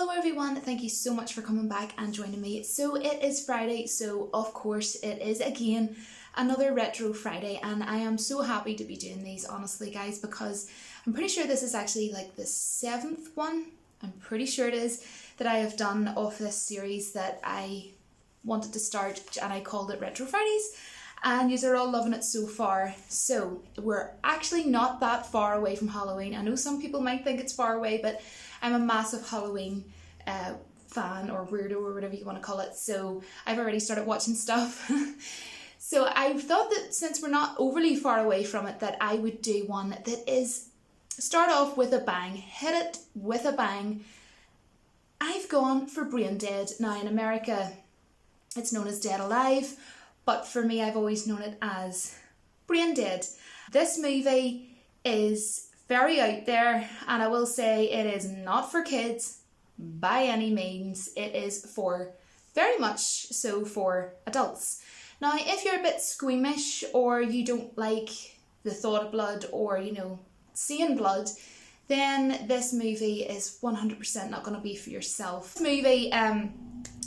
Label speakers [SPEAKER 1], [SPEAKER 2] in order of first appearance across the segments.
[SPEAKER 1] Hello everyone, thank you so much for coming back and joining me. So it is Friday, so of course it is again another Retro Friday, and I am so happy to be doing these, honestly guys, because I'm pretty sure this is actually like the 7th one, I'm pretty sure it is, that I have done of this series that I wanted to start, and I called it Retro Fridays, and yous are all loving it so far. So we're actually not that far away from Halloween. I know some people might think it's far away, but I'm a massive Halloween fan, or weirdo, or whatever you want to call it, so I've already started watching stuff. So I thought that since we're not overly far away from it, that I would do one that is start off with a bang, hit it with a bang. I've gone for Brain Dead. Now in America it's known as Dead Alive, but for me I've always known it as Brain Dead. This movie is very out there, and I will say it is not for kids by any means. It is for very much so for adults. Now if you're a bit squeamish, or you don't like the thought of blood, or seeing blood, then this movie is 100% not going to be for yourself. This movie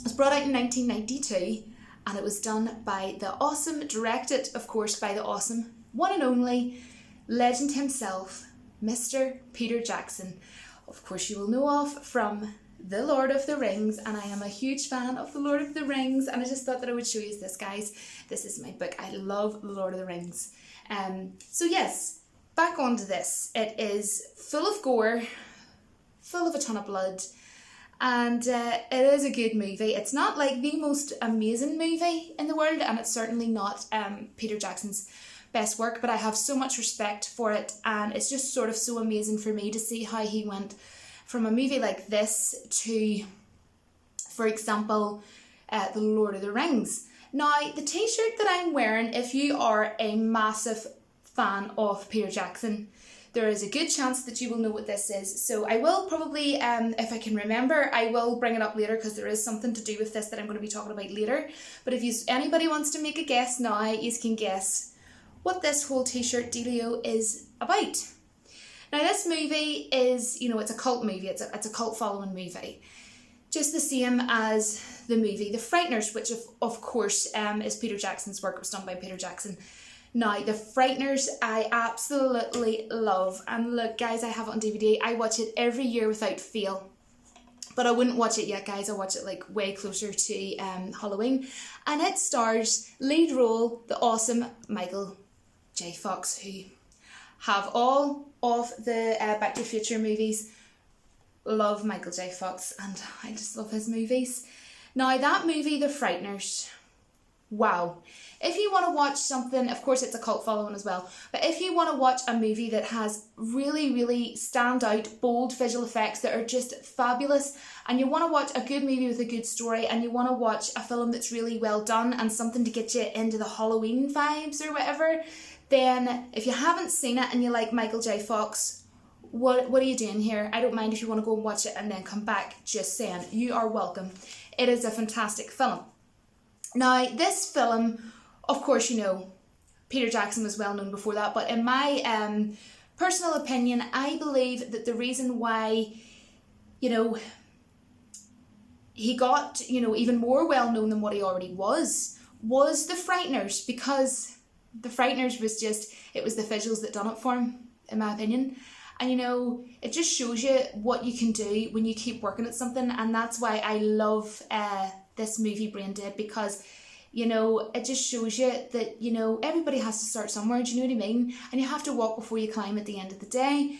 [SPEAKER 1] was brought out in 1992, and it was done by the awesome, directed of course by the awesome one and only legend himself, Mr. Peter Jackson. Of course you will know of from The Lord of the Rings, and I am a huge fan of The Lord of the Rings, and I just thought that I would show you this, guys. This is my book. I love The Lord of the Rings. So yes, back onto this. It is full of gore, full of a ton of blood, and it is a good movie. It's not like the most amazing movie in the world, and it's certainly not Peter Jackson's best work, but I have so much respect for it, and it's just sort of so amazing for me to see how he went from a movie like this to, for example, The Lord of the Rings. Now, the t-shirt that I'm wearing, if you are a massive fan of Peter Jackson, there is a good chance that you will know what this is. So I will probably, if I can remember, I will bring it up later, because there is something to do with this that I'm going to be talking about later. But if anybody wants to make a guess now, you can guess what this whole t-shirt dealio is about. Now this movie is, it's a cult movie, it's a cult following movie. Just the same as the movie The Frighteners, which of course is Peter Jackson's work. It was done by Peter Jackson. Now The Frighteners I absolutely love, and look guys, I have it on DVD. I watch it every year without fail. But I wouldn't watch it yet, guys. I watch it like way closer to Halloween. And it stars lead role the awesome Michael J. Fox, who have all of the Back to the Future movies. Love Michael J. Fox, and I just love his movies. Now that movie, The Frighteners, wow. If you want to watch something, of course it's a cult following as well, but if you want to watch a movie that has really, really stand out, bold visual effects that are just fabulous, and you want to watch a good movie with a good story, and you want to watch a film that's really well done and something to get you into the Halloween vibes or whatever, then if you haven't seen it and you like Michael J. Fox, what are you doing here? I don't mind if you want to go and watch it and then come back, just saying. You are welcome. It is a fantastic film. Now, this film, of course, Peter Jackson was well known before that, but in my personal opinion, I believe that the reason why, he got, even more well known than what he already was The Frighteners, because The Frighteners was it was the visuals that done it for him, in my opinion. And it just shows you what you can do when you keep working at something, and that's why I love this movie Brain Dead, because it just shows you that everybody has to start somewhere, do you know what I mean? And you have to walk before you climb at the end of the day.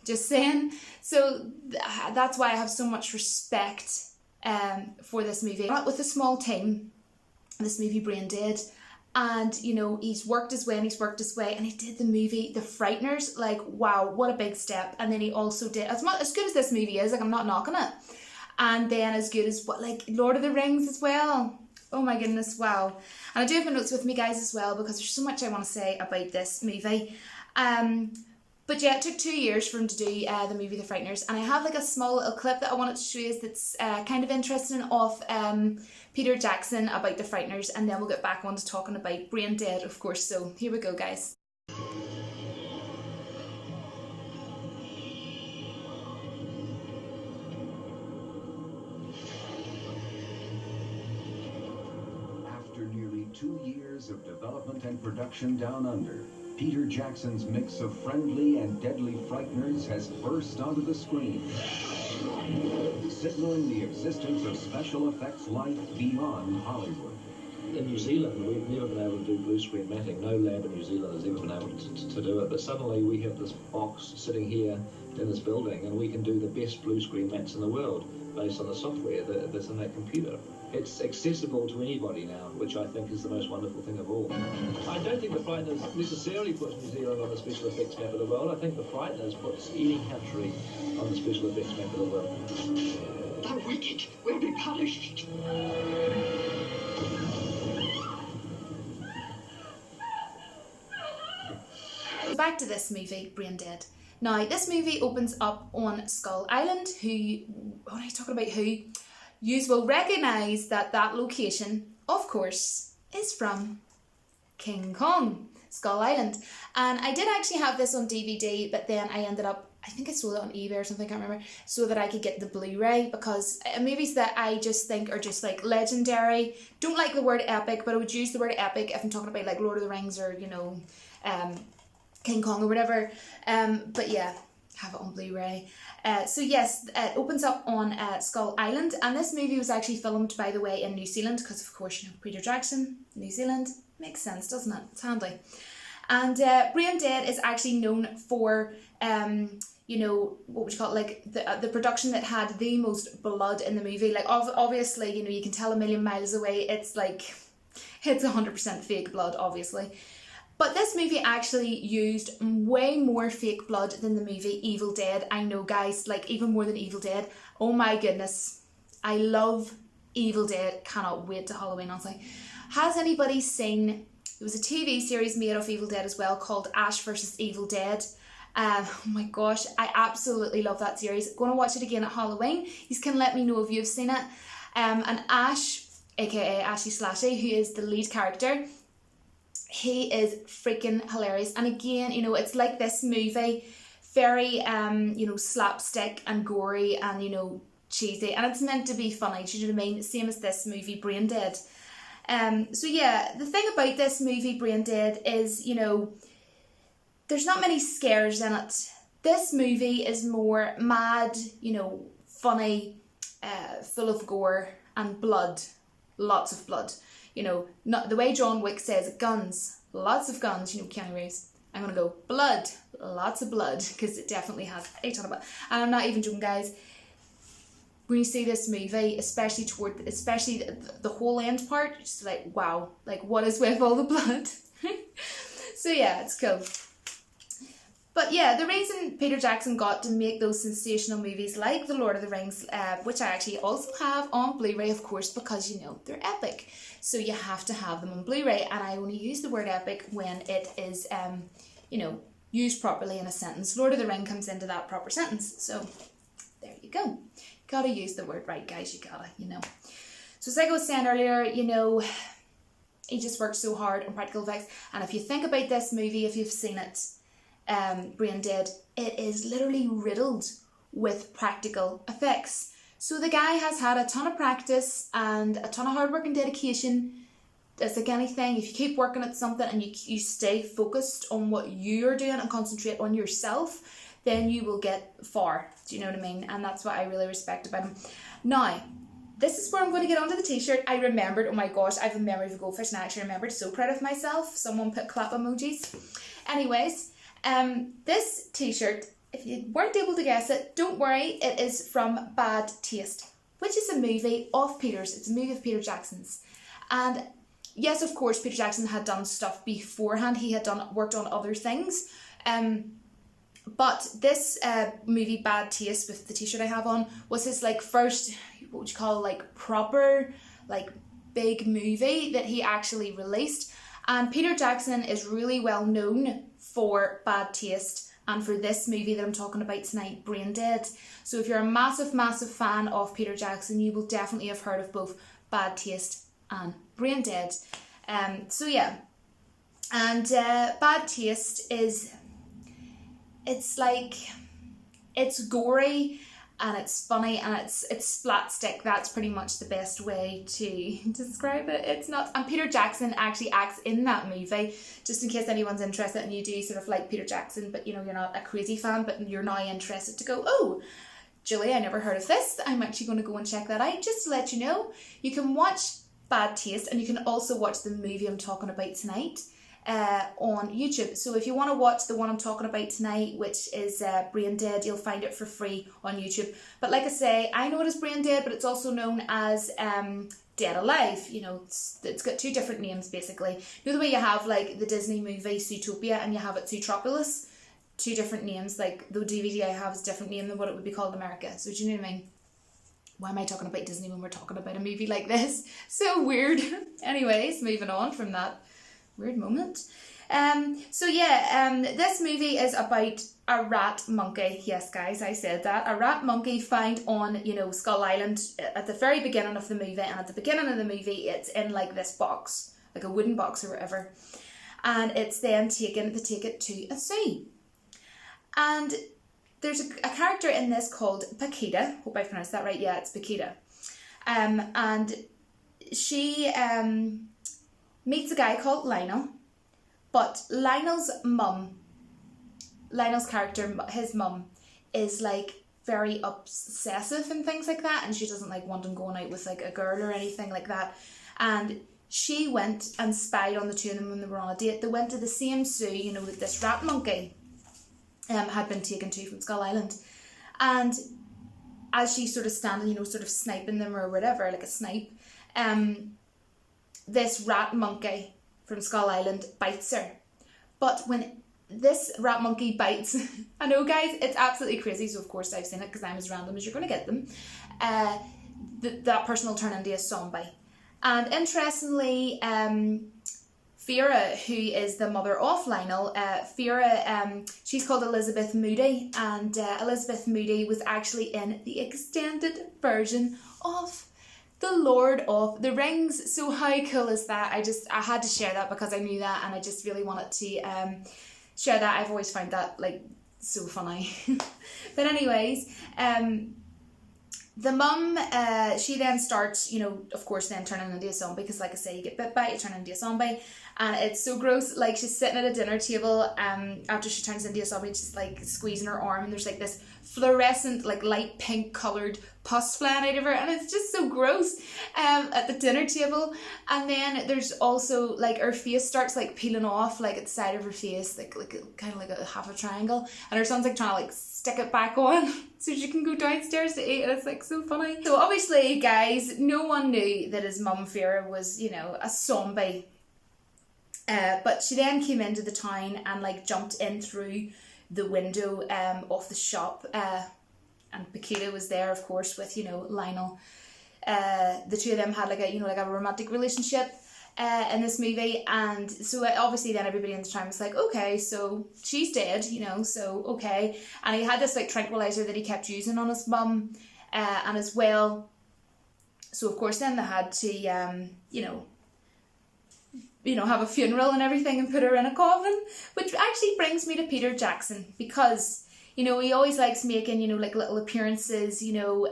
[SPEAKER 1] Just saying. So that's why I have so much respect for this movie. With a small team, this movie Brain Dead, and he's worked his way and he's worked his way, and he did the movie The Frighteners. Like, wow, what a big step. And then he also did, as good as this movie is, like, I'm not knocking it, and then as good as Lord of the Rings as well. Oh my goodness, wow. And I do have my notes with me, guys, as well, because there's so much I want to say about this movie. But yeah, it took 2 years for him to do the movie The Frighteners, and I have like a small little clip that I wanted to show you that's kind of interesting of Peter Jackson about The Frighteners, and then we'll get back on to talking about Brain Dead, of course. So here we go, guys.
[SPEAKER 2] 2 years of development and production down under, Peter Jackson's mix of friendly and deadly frighteners has burst onto the screen, signaling the existence of special effects life beyond Hollywood.
[SPEAKER 3] In New Zealand, we've never been able to do blue screen matting. No lab in New Zealand has ever been able to do it. But suddenly we have this box sitting here in this building, and we can do the best blue screen mats in the world based on the software that's in that computer. It's accessible to anybody now, which I think is the most wonderful thing of all. I don't think the Frighteners necessarily puts New Zealand on the special effects map of the world. I think the Frighteners puts any country on the special effects map of the world.
[SPEAKER 4] The wicked will be punished.
[SPEAKER 1] Back to this movie, Brain Dead. Now, this movie opens up on Skull Island, when I talk about who, you will recognise that that location, of course, is from King Kong, Skull Island. And I did actually have this on DVD, but then I ended up, I think I sold it on eBay or something, I can't remember, so that I could get the Blu-ray, because movies that I just think are just like legendary, don't like the word epic, but I would use the word epic if I'm talking about like Lord of the Rings or, you know, King Kong or whatever, but yeah, have it on Blu-ray. So yes, it opens up on Skull Island, and this movie was actually filmed, by the way, in New Zealand, because of course, you know, Peter Jackson, New Zealand, makes sense, doesn't it? It's handy. And Brain Dead is actually known for, you know, what would you call it, like the production that had the most blood in the movie. Like obviously, you know, you can tell a million miles away, it's like, it's 100% fake blood, obviously. But this movie actually used way more fake blood than the movie Evil Dead. I know, guys, like even more than Evil Dead. Oh my goodness. I love Evil Dead. Cannot wait to Halloween, honestly. Has anybody seen, there was a TV series made of Evil Dead as well called Ash vs. Evil Dead. Oh my gosh, I absolutely love that series. Going to watch it again at Halloween. You can let me know if you've seen it. And Ash, aka Ashy Slashy, who is the lead character, he is freaking hilarious. And again, you know, it's like this movie, very, you know, slapstick and gory and, you know, cheesy. And it's meant to be funny, do you know what I mean? Same as this movie, Brain Dead. So yeah, the thing about this movie, Brain Dead, is, you know, there's not many scares in it. This movie is more mad, you know, funny, full of gore and blood. Lots of blood. You know, not the way John Wick says, guns, lots of guns, you know, Keanu Reeves. I'm going to go blood, lots of blood, because it definitely has a ton of blood. And I'm not even joking, guys. When you see this movie, especially the whole end part, it's just like, wow, like what is with all the blood? So yeah, it's cool. But yeah, the reason Peter Jackson got to make those sensational movies like The Lord of the Rings, which I actually also have on Blu-ray, of course, because, you know, they're epic. So you have to have them on Blu-ray, and I only use the word epic when it is, you know, used properly in a sentence. Lord of the Ring comes into that proper sentence. So there you go. Gotta use the word right, guys. You gotta, you know. So as I was saying earlier, you know, he just worked so hard on practical effects. And if you think about this movie, if you've seen it, Brain Dead, it is literally riddled with practical effects. So the guy has had a ton of practice and a ton of hard work and dedication. It's like anything, if you keep working at something and you stay focused on what you're doing and concentrate on yourself, then you will get far. Do you know what I mean? And that's what I really respect about him. Now, this is where I'm going to get onto the t-shirt. I remembered, oh my gosh, I have a memory of a goldfish, and I actually remembered, so proud of myself. Someone put clap emojis. Anyways, this t-shirt, if you weren't able to guess it, don't worry, it is from Bad Taste, which is a movie of Peter's. It's a movie of Peter Jackson's. And yes, of course, Peter Jackson had done stuff beforehand. He had worked on other things. But this movie, Bad Taste, with the t-shirt I have on, was his like first, what would you call, like proper, like big movie that he actually released. And Peter Jackson is really well known for Bad Taste and for this movie that I'm talking about tonight, Brain Dead. So if you're a massive, massive fan of Peter Jackson, you will definitely have heard of both Bad Taste and Brain Dead. So yeah, and Bad Taste is, it's like, it's gory and it's funny, and it's splatstick. That's pretty much the best way to describe it. It's not, and Peter Jackson actually acts in that movie, just in case anyone's interested and you do sort of like Peter Jackson, but you know, you're not a crazy fan, but you're now interested to go, oh, Julie, I never heard of this. I'm actually going to go and check that out. Just to let you know, you can watch Bad Taste, and you can also watch the movie I'm talking about tonight on YouTube. So if you want to watch the one I'm talking about tonight, which is Brain Dead, you'll find it for free on YouTube. But like I say, I know it as Brain Dead, but it's also known as Dead Alive. You know, it's got two different names basically. You know the way you have like the Disney movie Zootopia and you have it Zootropolis? Two different names. Like the DVD I have is a different name than what it would be called in America. So do you know what I mean? Why am I talking about Disney when we're talking about a movie like this? So weird. Anyways, moving on from that weird moment. This movie is about a rat monkey. Yes, guys, I said that. A rat monkey found on, you know, Skull Island at the very beginning of the movie. And at the beginning of the movie, it's in like this box, like a wooden box or whatever. And it's then taken, they take it to a zoo. And there's a character in this called Paquita. Hope I pronounced that right. Yeah, it's Paquita. And she meets a guy called Lionel. But Lionel's character, his mum, is like very obsessive and things like that. And she doesn't like want him going out with like a girl or anything like that. And she went and spied on the two of them when they were on a date. They went to the same zoo, you know, that this rat monkey had been taken to from Skull Island. And as she's sort of standing, you know, sort of sniping them or whatever, like a snipe, this rat monkey from Skull Island bites her. But when this rat monkey bites, I know guys, it's absolutely crazy, so of course I've seen it because I'm as random as you're going to get them, that person will turn into a zombie. And interestingly, Fira, who is the mother of Lionel, she's called Elizabeth Moody, and Elizabeth Moody was actually in the extended version of The Lord of the Rings. So how cool is that? I had to share that because I knew that, and I just really wanted to share that. I've always found that like so funny. But anyways, the mum, she then starts, you know, of course then turning into a zombie, because like I say, you get bit by it, you turn into a zombie, and it's so gross. Like she's sitting at a dinner table after she turns into a zombie, she's like squeezing her arm, and there's like this fluorescent, like light pink coloured pus flying out of her, and it's just so gross at the dinner table. And then there's also like her face starts like peeling off, like at the side of her face, like kind of like a half a triangle, and her son's like trying to like stick it back on so she can go downstairs to eat, and it's like so funny. So obviously guys, no one knew that his mum Fira was, you know, a zombie, but she then came into the town and like jumped in through the window of the shop, and Paquita was there, of course, with, you know, Lionel. The two of them had like a, you know, like a romantic relationship in this movie, and so obviously then everybody in the town was like, okay, so she's dead, you know, so okay. And he had this like tranquilizer that he kept using on his mum, and as well, so of course then they had to you know, have a funeral and everything and put her in a coffin, which actually brings me to Peter Jackson, because, you know, he always likes making, you know, like little appearances, you know,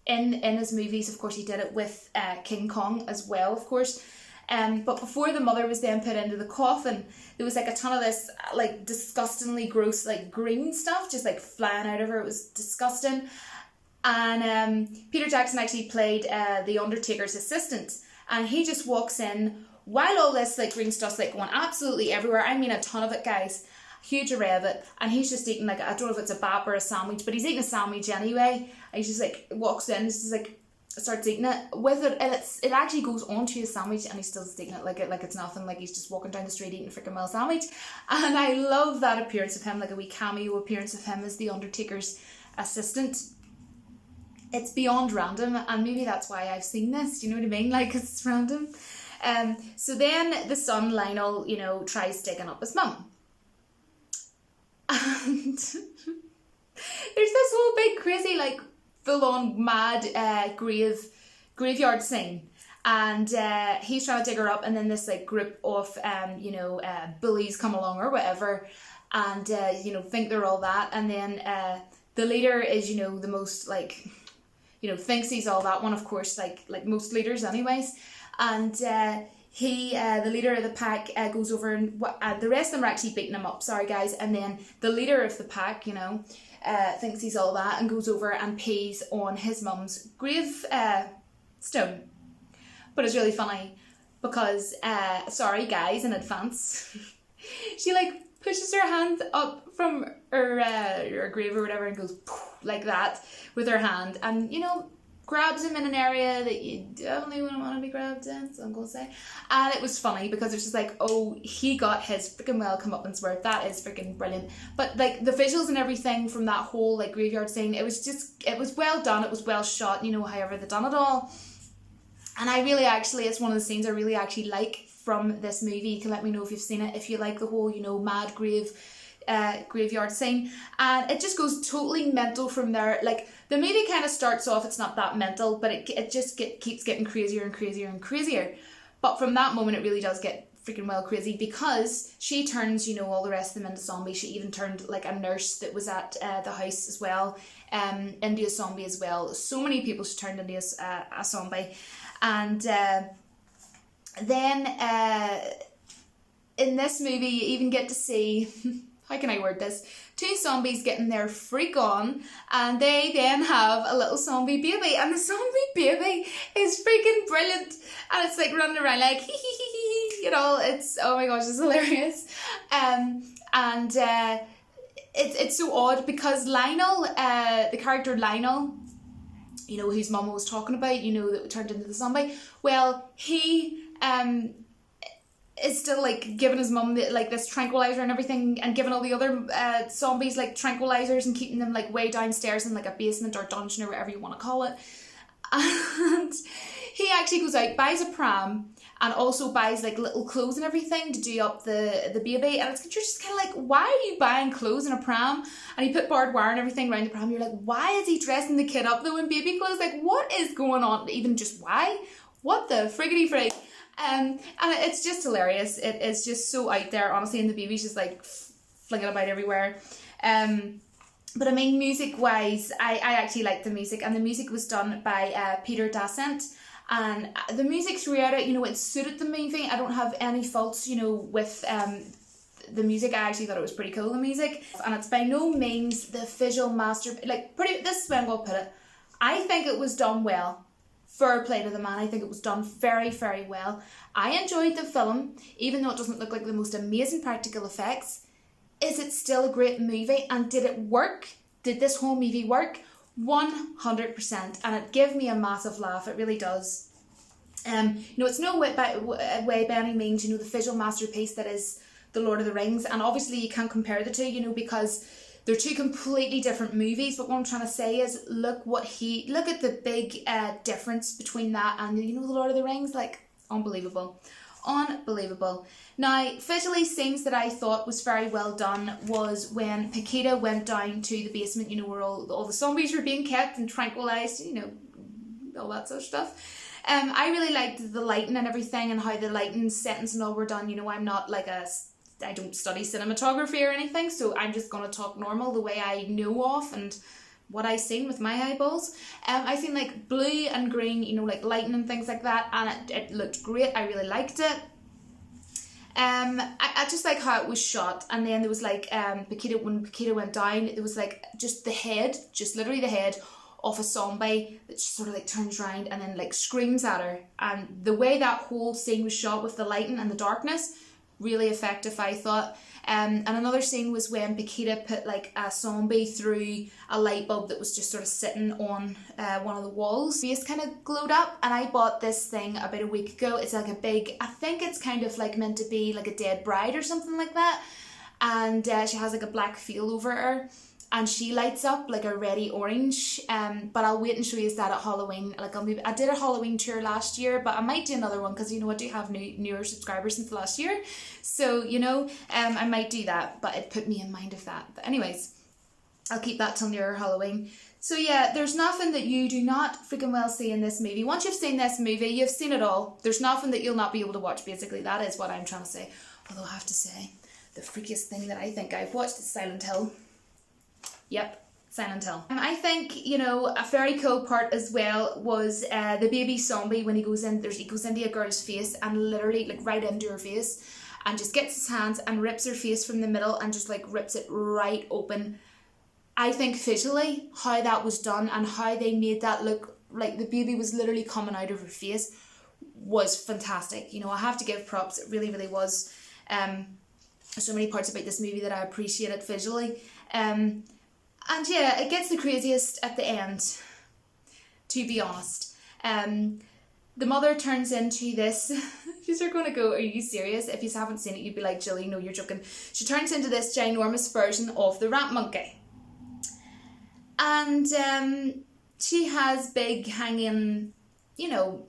[SPEAKER 1] in his movies. Of course he did it with King Kong as well, of course. But before the mother was then put into the coffin, there was like a ton of this like disgustingly gross like green stuff just like flying out of her. It was disgusting. And Peter Jackson actually played the Undertaker's assistant, and he just walks in while all this like green stuff's like going absolutely everywhere. I mean a ton of it, guys, huge array of it, and he's just eating like, I don't know if it's a bap or a sandwich, but he's eating a sandwich anyway. And he just like walks in, just like starts eating it with it, and it actually goes onto his sandwich, and he's still eating it like it's nothing, like he's just walking down the street eating a freaking mill sandwich. And I love that appearance of him, like a wee cameo appearance of him as the Undertaker's assistant. It's beyond random, and maybe that's why I've seen this, do you know what I mean, like it's random. So then the son Lionel, you know, tries digging up his mum, and there's this whole big crazy like full-on mad graveyard scene, and he's trying to dig her up, and then this like group of bullies come along or whatever, and you know, think they're all that, and then the leader is, you know, the most like, you know, thinks he's all that one, of course, like most leaders anyways. And the leader of the pack goes over and the rest of them are actually beating him up, sorry guys. And then the leader of the pack, you know, thinks he's all that and goes over and pees on his mum's grave stone. But it's really funny because, sorry guys in advance, she like pushes her hand up from her grave or whatever and goes poof, like that with her hand, and you know, grabs him in an area that you definitely wouldn't want to be grabbed in, so I'm gonna say. And it was funny because it's just like, oh, he got his freaking well comeuppance worth. That is freaking brilliant. But like the visuals and everything from that whole like graveyard scene, it was well done, it was well shot, you know, however they done it all. And I really actually, it's one of the scenes I really actually like from this movie. You can let me know if you've seen it, if you like the whole, you know, mad graveyard scene. And it just goes totally mental from there. Like the movie kind of starts off, it's not that mental, but it just keeps getting crazier and crazier and crazier. But from that moment, it really does get freaking well crazy because she turns, you know, all the rest of them into zombies. She even turned like a nurse that was at the house as well, into a zombie as well. So many people she turned into a zombie. And then in this movie you even get to see, how can I word this, 2 zombies getting their freak on, and they then have a little zombie baby, and the zombie baby is freaking brilliant, and it's like running around like hee hee hee hee, you know, it's, oh my gosh, it's hilarious. It's so odd because Lionel, the character Lionel, you know, whose mum was talking about, you know, that turned into the zombie, well, he is still like giving his mum like this tranquilizer and everything, and giving all the other zombies like tranquilizers and keeping them like way downstairs in like a basement or dungeon or whatever you want to call it. And he actually goes out, buys a pram, and also buys like little clothes and everything to do up the baby. And you're just kind of like, why are you buying clothes in a pram? And he put barbed wire and everything around the pram. You're like, why is he dressing the kid up though in baby clothes? Like, what is going on? Even just why? What the friggity frig? And it's just hilarious. It is just so out there, honestly, and the baby's just like flinging about everywhere. But I mean, music wise, I actually like the music, and the music was done by Peter Dasent. And the music throughout it, you know, it suited the movie. I don't have any faults, you know, with the music. I actually thought it was pretty cool, the music. And it's by no means the visual masterpiece. Like, this is when I'm going to put it. I think it was done well. Fair play to the man. I think it was done very, very well. I enjoyed the film, even though it doesn't look like the most amazing practical effects. Is it still a great movie? And did it work? Did this whole movie work? 100%, and it gave me a massive laugh. It really does. You know, it's no way by any means, you know, the visual masterpiece that is the Lord of the Rings, and obviously you can't compare the two, you know, because they're 2 completely different movies. But what I'm trying to say is, look at the big difference between that and, you know, the Lord of the Rings. Like, unbelievable. Now, visually, scenes that I thought was very well done was when Paquita went down to the basement, you know, where all the zombies were being kept and tranquilized, you know, all that sort of stuff. I really liked the lighting and everything, and how the lighting settings and all were done. You know, I'm not like I don't study cinematography or anything, so I'm just going to talk normal the way I know of and what I seen with my eyeballs. I seen like blue and green, you know, like lighting and things like that, and it looked great. I really liked it. I just like how it was shot. And then there was like when Paquita went down, there was like just literally the head of a zombie that just sort of like turns around and then like screams at her. And the way that whole scene was shot with the lighting and the darkness, really effective, I thought. And another scene was when Paquita put like a zombie through a light bulb that was just sort of sitting on one of the walls. Face kind of glowed up, and I bought this thing about a week ago. It's like a big, I think it's kind of like meant to be like a dead bride or something like that. And she has like a black feel over her, and she lights up like a reddy orange. But I'll wait and show you that at Halloween. Like I did a Halloween tour last year, but I might do another one because, you know, I do have newer subscribers since last year. So, you know, I might do that, but it put me in mind of that. But anyways, I'll keep that till nearer Halloween. So yeah, there's nothing that you do not freaking well see in this movie. Once you've seen this movie, you've seen it all. There's nothing that you'll not be able to watch, basically. That is what I'm trying to say. Although I have to say, the freakiest thing that I think I've watched is Silent Hill. Yep, Silent Hill. I think, you know, a very cool part as well was the baby zombie when he goes into a girl's face and literally like right into her face and just gets his hands and rips her face from the middle and just like rips it right open. I think visually how that was done and how they made that look like the baby was literally coming out of her face was fantastic. You know, I have to give props. It really, really was. So many parts about this movie that I appreciated visually. And yeah, it gets the craziest at the end, to be honest. The mother turns into this, she's going to go, are you serious? If you haven't seen it, you'd be like, Jilly, no, you're joking. She turns into this ginormous version of the rat monkey. And she has big hanging, you know,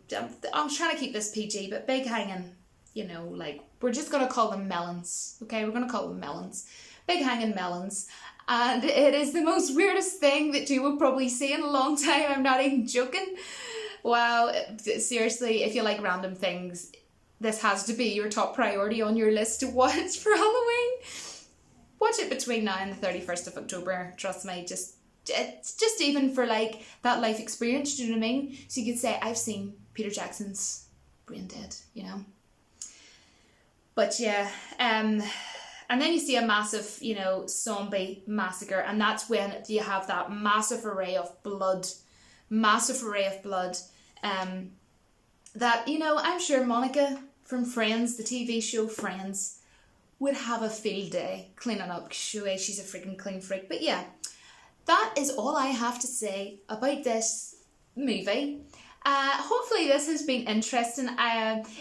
[SPEAKER 1] I'm trying to keep this PG, but big hanging, you know, like, we're just going to call them melons, okay? We're going to call them melons. Big hanging melons. And it is the most weirdest thing that you will probably see in a long time. I'm not even joking. Wow, seriously, if you like random things, this has to be your top priority on your list to watch for Halloween. Watch it between now and the 31st of October. Trust me, just even for like that life experience, do you know what I mean? So you could say, I've seen Peter Jackson's Brain Dead, you know. But yeah, and then you see a massive, you know, zombie massacre, and that's when you have that massive array of blood. That, you know, I'm sure Monica from Friends, the TV show Friends, would have a field day cleaning up. She's a freaking clean freak. But yeah, that is all I have to say about this movie. Hopefully this has been interesting.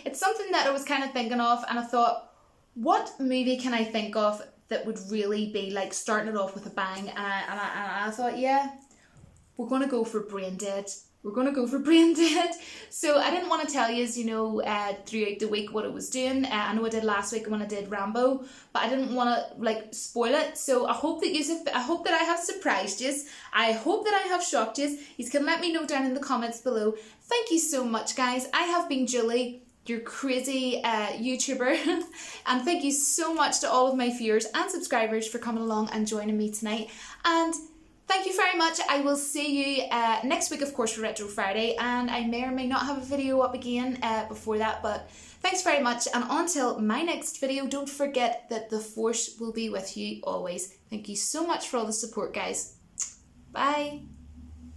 [SPEAKER 1] It's something that I was kind of thinking of, and I thought, what movie can I think of that would really be like starting it off with a bang? And I thought, yeah, we're going to go for Brain Dead. We're going to go for Brain Dead. So I didn't want to tell you, you know, throughout the week what it was doing. I know I did last week when I did Rambo, but I didn't want to like spoil it. So I hope that I have surprised you. I hope that I have shocked you. You can let me know down in the comments below. Thank you so much, guys. I have been Julie, your crazy YouTuber, and thank you so much to all of my viewers and subscribers for coming along and joining me tonight. And thank you very much. I will see you next week, of course, for Retro Friday, and I may or may not have a video up again before that, but thanks very much, and until my next video, don't forget that the Force will be with you always. Thank you so much for all the support, guys. Bye.